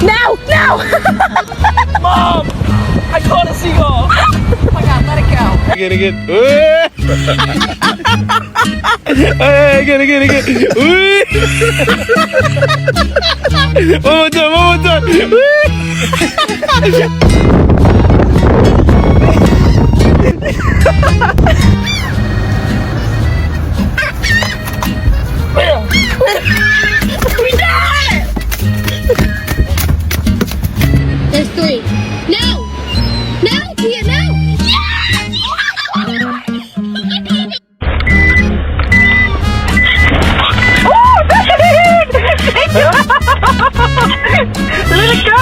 No! No! Mom! I caught a seagull! Oh my god, let it go. Again. Again. One more time. We did it! There's 3. No! No, Tia, no! Let it go!